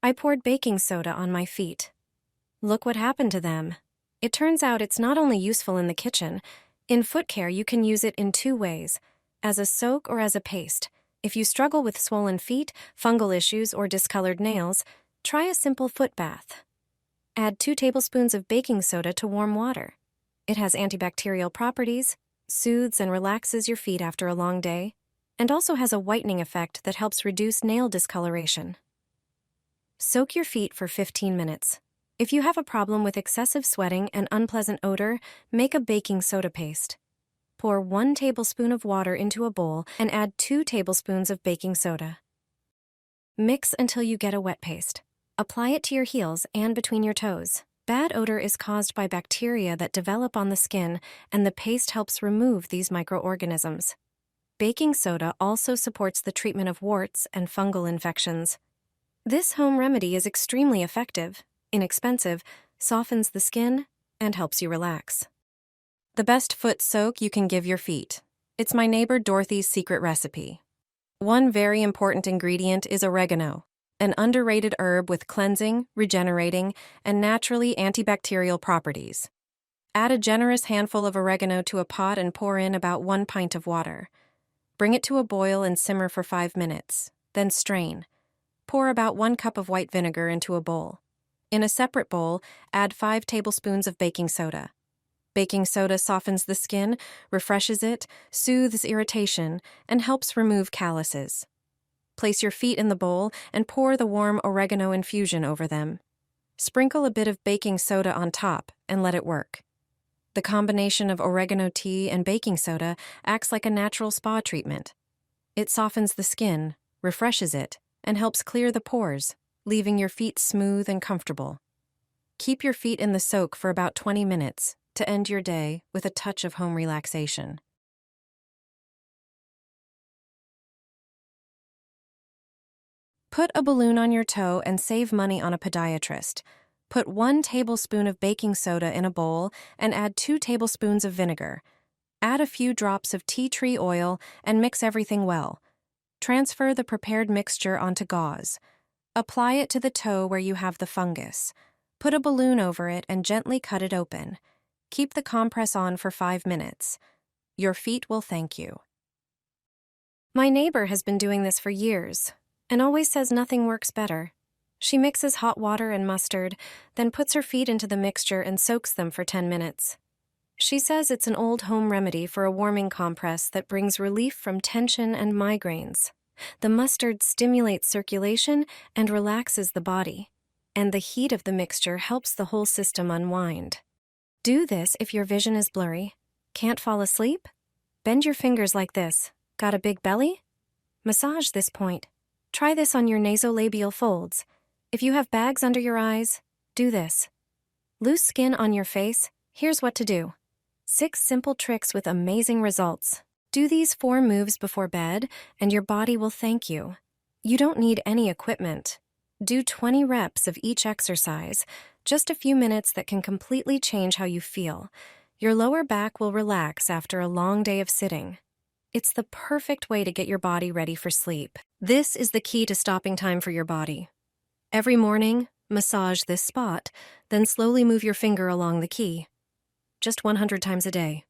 I poured baking soda on my feet. Look what happened to them. It turns out it's not only useful in the kitchen. In foot care, you can use it in two ways, as a soak or as a paste. If you struggle with swollen feet, fungal issues, or discolored nails, try a simple foot bath. Add 2 tablespoons of baking soda to warm water. It has antibacterial properties, soothes and relaxes your feet after a long day, and also has a whitening effect that helps reduce nail discoloration. Soak your feet for 15 minutes. If you have a problem with excessive sweating and unpleasant odor, make a baking soda paste. Pour 1 tablespoon of water into a bowl and add 2 tablespoons of baking soda. Mix until you get a wet paste. Apply it to your heels and between your toes. Bad odor is caused by bacteria that develop on the skin, and the paste helps remove these microorganisms. Baking soda also supports the treatment of warts and fungal infections. This home remedy is extremely effective, inexpensive, softens the skin, and helps you relax. The best foot soak you can give your feet. It's my neighbor Dorothy's secret recipe. One very important ingredient is oregano, an underrated herb with cleansing, regenerating, and naturally antibacterial properties. Add a generous handful of oregano to a pot and pour in about 1 pint of water. Bring it to a boil and simmer for 5 minutes, then strain. Pour about 1 cup of white vinegar into a bowl. In a separate bowl, add 5 tablespoons of baking soda. Baking soda softens the skin, refreshes it, soothes irritation, and helps remove calluses. Place your feet in the bowl and pour the warm oregano infusion over them. Sprinkle a bit of baking soda on top and let it work. The combination of oregano tea and baking soda acts like a natural spa treatment. It softens the skin, refreshes it, and helps clear the pores, leaving your feet smooth and comfortable. Keep your feet in the soak for about 20 minutes to end your day with a touch of home relaxation. Put a balloon on your toe and save money on a podiatrist. Put 1 tablespoon of baking soda in a bowl and add 2 tablespoons of vinegar. Add a few drops of tea tree oil and mix everything well. Transfer the prepared mixture onto gauze. Apply it to the toe where you have the fungus. Put a balloon over it and gently cut it open. Keep the compress on for 5 minutes. Your feet will thank you. My neighbor has been doing this for years and always says nothing works better. She mixes hot water and mustard, then puts her feet into the mixture and soaks them for 10 minutes. She says it's an old home remedy for a warming compress that brings relief from tension and migraines. The mustard stimulates circulation and relaxes the body, and the heat of the mixture helps the whole system unwind. Do this if your vision is blurry. Can't fall asleep? Bend your fingers like this. Got a big belly? Massage this point. Try this on your nasolabial folds. If you have bags under your eyes, do this. Loose skin on your face? Here's what to do. 6 simple tricks with amazing results. Do these 4 moves before bed, and your body will thank you. You don't need any equipment. Do 20 reps of each exercise, just a few minutes that can completely change how you feel. Your lower back will relax after a long day of sitting. It's the perfect way to get your body ready for sleep. This is the key to stopping time for your body. Every morning, massage this spot, then slowly move your finger along the key. Just 100 times a day.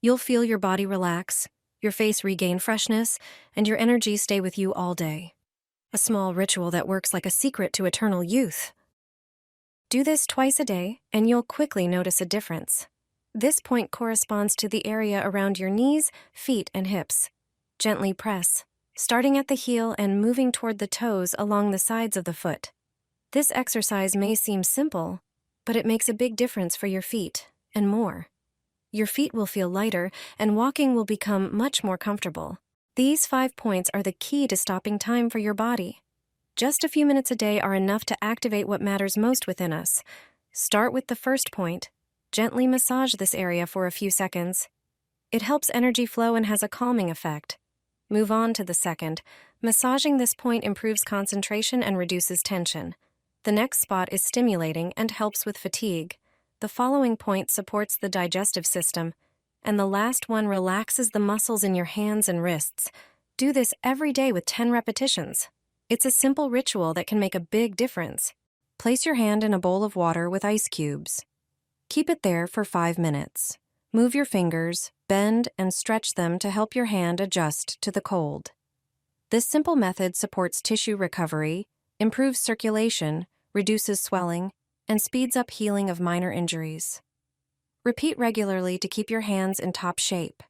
You'll feel your body relax, your face regain freshness, and your energy stay with you all day. A small ritual that works like a secret to eternal youth. Do this twice a day, and you'll quickly notice a difference. This point corresponds to the area around your knees, feet, and hips. Gently press, starting at the heel and moving toward the toes along the sides of the foot. This exercise may seem simple, but it makes a big difference for your feet, and more. Your feet will feel lighter, and walking will become much more comfortable. These 5 points are the key to stopping time for your body. Just a few minutes a day are enough to activate what matters most within us. Start with the first point. Gently massage this area for a few seconds. It helps energy flow and has a calming effect. Move on to the second. Massaging this point improves concentration and reduces tension. The next spot is stimulating and helps with fatigue. The following point supports the digestive system. And the last one relaxes the muscles in your hands and wrists. Do this every day with 10 repetitions. It's a simple ritual that can make a big difference. Place your hand in a bowl of water with ice cubes. Keep it there for 5 minutes. Move your fingers, bend, and stretch them to help your hand adjust to the cold. This simple method supports tissue recovery, improves circulation, reduces swelling, and speeds up healing of minor injuries. Repeat regularly to keep your hands in top shape.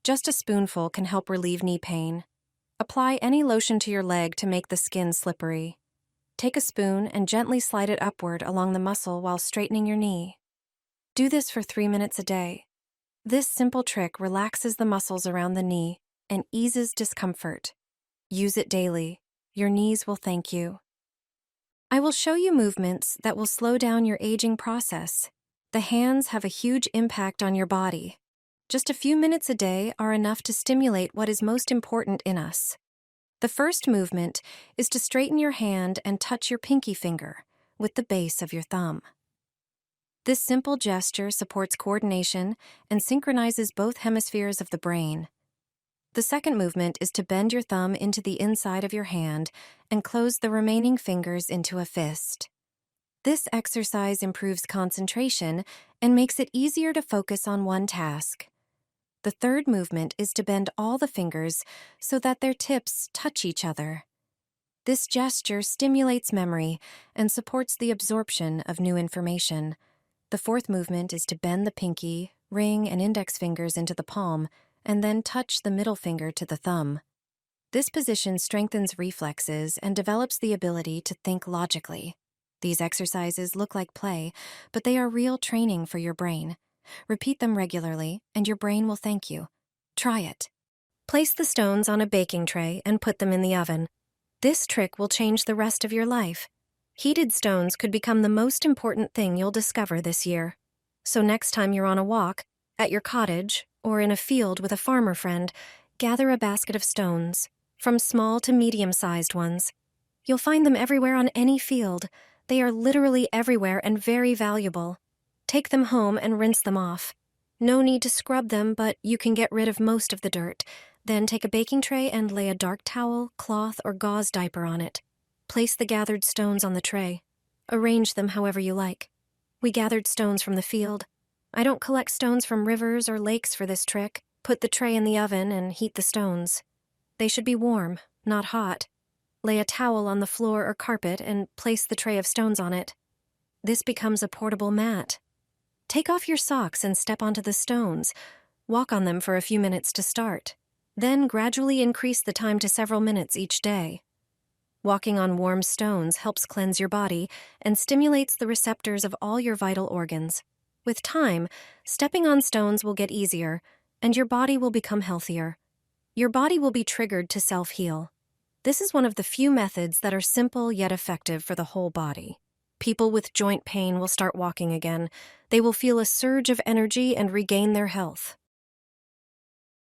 Just a spoonful can help relieve knee pain. Apply any lotion to your leg to make the skin slippery. Take a spoon and gently slide it upward along the muscle while straightening your knee. Do this for 3 minutes a day. This simple trick relaxes the muscles around the knee and eases discomfort. Use it daily. Your knees will thank you. I will show you movements that will slow down your aging process. The hands have a huge impact on your body. Just a few minutes a day are enough to stimulate what is most important in us. The first movement is to straighten your hand and touch your pinky finger with the base of your thumb. This simple gesture supports coordination and synchronizes both hemispheres of the brain. The second movement is to bend your thumb into the inside of your hand and close the remaining fingers into a fist. This exercise improves concentration and makes it easier to focus on one task. The third movement is to bend all the fingers so that their tips touch each other. This gesture stimulates memory and supports the absorption of new information. The fourth movement is to bend the pinky, ring, and index fingers into the palm, and then touch the middle finger to the thumb. This position strengthens reflexes and develops the ability to think logically. These exercises look like play, but they are real training for your brain. Repeat them regularly, and your brain will thank you. Try it. Place the stones on a baking tray and put them in the oven. This trick will change the rest of your life. Heated stones could become the most important thing you'll discover this year. So next time you're on a walk, at your cottage, or in a field with a farmer friend, gather a basket of stones, from small to medium-sized ones. You'll find them everywhere on any field. They are literally everywhere and very valuable. Take them home and rinse them off. No need to scrub them, but you can get rid of most of the dirt. Then take a baking tray and lay a dark towel, cloth, or gauze diaper on it. Place the gathered stones on the tray. Arrange them however you like. We gathered stones from the field. I don't collect stones from rivers or lakes for this trick. Put the tray in the oven and heat the stones. They should be warm, not hot. Lay a towel on the floor or carpet and place the tray of stones on it. This becomes a portable mat. Take off your socks and step onto the stones. Walk on them for a few minutes to start. Then gradually increase the time to several minutes each day. Walking on warm stones helps cleanse your body and stimulates the receptors of all your vital organs. With time, stepping on stones will get easier, and your body will become healthier. Your body will be triggered to self-heal. This is one of the few methods that are simple yet effective for the whole body. People with joint pain will start walking again. They will feel a surge of energy and regain their health.